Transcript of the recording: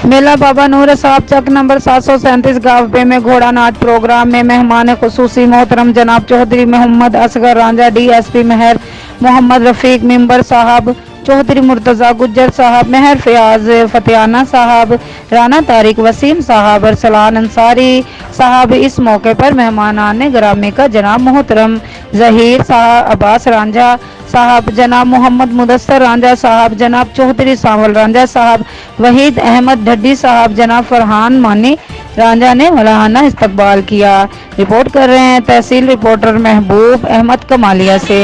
मेला बाबा नूर साहब चक नंबर 737 गाँव में घोड़ा नाच प्रोग्राम में मेहमान खुसूसी मोहतरम जनाब चौधरी मोहम्मद असगर रांझा, DSP महर मोहम्मद रफीक मेंबर साहब, चौधरी मुर्तज़ा गुज्जर साहब, महर फयाज फतेहाना साहब, राना तारिक वसीम साहब, अरसलान अंसारी साहब। इस मौके पर मेहमानान ग्रामी का जनाब मोहतरम जहीर साहब, अब्बास रांझा साहब, जनाब मोहम्मद मुदस्सर रांझा साहब, जनाब चौधरी सावल रांझा साहब, वहीद अहमद ढड्डी साहब, जनाब फरहान मानी रांझा ने मलाहाना इस्तकबाल किया। रिपोर्ट कर रहे हैं तहसील रिपोर्टर महबूब अहमद कमालिया से।